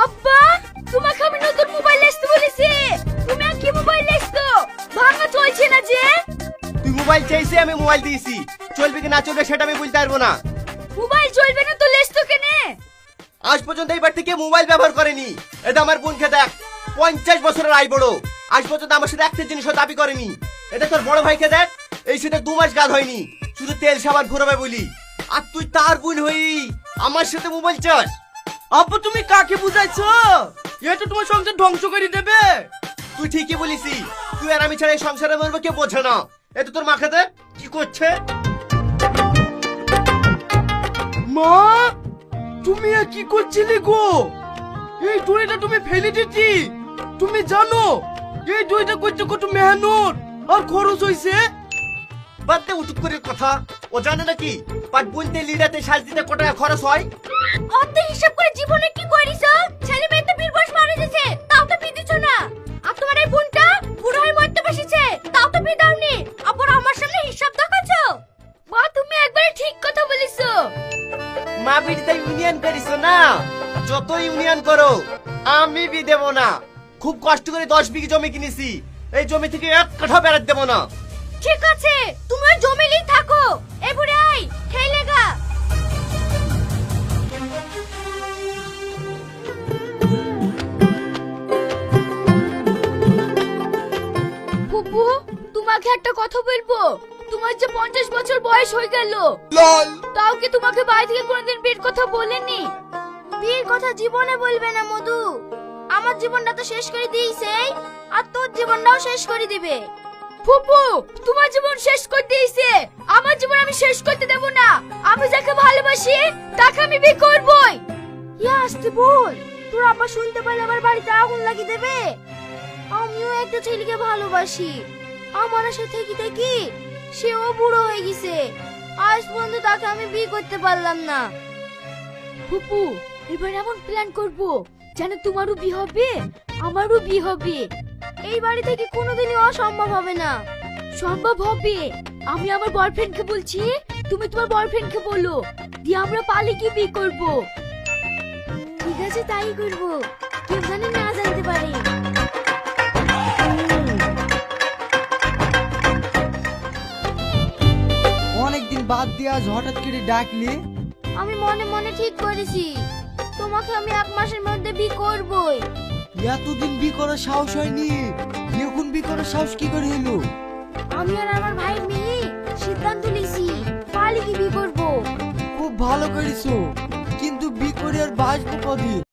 আব্বা, তোমাকে আমি নতুন মোবাইল আসতে বলেছি। তুমি আর কি মোবাইল আসতো? ভাঙা চলছে না যে। তুই মোবাইল চাইছি, আমি মোবাইল দিয়েছি। চলবে কি না চলবে সেটা আমি বলতে পারবো না। মোবাইল চলবে না তো লেসতো কেনে? আজ পর্যন্ত এইবার থেকে মোবাইল ব্যবহার করেনি। এটা আমার বোনকে দেখ, 50 বছরের আই বড়, আজ পর্যন্ত আমার সাথে একটা জিনিসও দাবি করেনি। এটা তোর বড় ভাইকে দেখ, এই সাথে 2 মাস গাল হয়নি, শুধু তেল সাবান ঘুরাবে বলি। আর তুই তার বোন হই আমার সাথে মোবাইল চাস? আব্বা তুমি কাকে বুঝাইছো? এটা তোমার সংসার ধ্বংস করে দেবে। তুই ঠিকই বলিসি, তুই আর আমি ছাড়া এই সংসারে মরবো কেউ বোঝে না। এটা তোর মাকে দেখ কি করছে। মা, তুমি আর কি করছিলে গো? এই দড়িটা তুমি ফেলে দিচ্ছি। তুমি জানো এই দড়িটা করতে কত মেহনত আর খরচ হইছে? বাদ দে উটুক করে কথা। ও জানে নাকি পাট বুনতে লিডাতে সাজ দিতে কত টাকা খরচ হয়? অত হিসাব করে জীবনে কি করিছো? ছেলে মেয়ে তো 20 বয়স মারা গেছে, তাও তো বিয়ে দিছো না। আর তোমার এই বোনটা বুড়ো হয়ে মরতে বসেছে, তাও তো বিয়ে দাওনি। আবার আমার সামনে হিসাব দেখাচ্ছো? মা, তুমি একবারে ঠিক কথা বলেছো। মা বিড়িতে ইউনিয়ন করিস না, যত ইউনিয়ন করো আমি বি দেব না। খুব কষ্ট করে 10 বিঘি জমি কিনেছি, এই জমি থেকে 1 কাঠা বেড়াতে দেব না। ঠিক আছে, তুমি ওই জমিলেই থাকো। এ বুড়ে আই, খেয়ে লেগা। ফুপু, তোমাকে একটা কথা বলবো। তোমার যে 50 বছর বয়স হয়ে গেল, তাও কি তোমাকে বাড়ি থেকে কোনোদিন বিয়ের কথা বলেনি? বিয়ের কথা জীবনে বলবে না মধু। আমার জীবনটা তো শেষ করে দিয়েছে, আর তোর জীবনটাও শেষ করে দিবে। ফুপু, তোমার জীবন শেষ করে দিয়েছে, আমার জীবন আমি শেষ করতে দেব না। আমি যাকে ভালোবাসি তাকে আমি বিয়ে করবই। ইয়া আসতে বল, তোর আব্বা শুনতে পারলে আমার বাড়িতে আগুন লাগিয়ে দেবে। আমিও একটা ছেলেকে ভালোবাসি, আমার সাথে থেকে থেকে সেও বুড়ো হয়ে গেছে, আজ পর্যন্ত তাকে আমি বিয়ে করতে পারলাম না। ফুপু, এবার এমন প্ল্যান করব যেন তোমারও বিয়ে হবে আমারও বিয়ে হবে। এই বাড়ি থেকে কোনোদিনই অসম্ভব হবে না। সম্ভব হবে। আমি আমার বয়ফ্রেন্ডকে বলছি, তুমি তোমার বয়ফ্রেন্ডকে বলো, দিয়ে আমরা পালিয়ে গিয়ে বিয়ে করব। ঠিক আছে, তাই করব। কেউ জানি না জানতে পারে। অনেকদিন বাদ দিয়ে আজ হঠাৎ করে ডাকলি। আমি মনে মনে ঠিক করেছি, তোমাকে আমি 1 মাসের মধ্যে বিয়ে করবই। এতদিন বি করার সাহস হয়নি, এখন বি করার সাহস কি করে হলো? আমি আর আমার ভাই মিলে সিদ্ধান্ত নিয়েছি পালিয়ে গিয়ে বিয়ে করবো। খুব ভালো করেছো, কিন্তু বি করে আর বাঁচবো কদিন?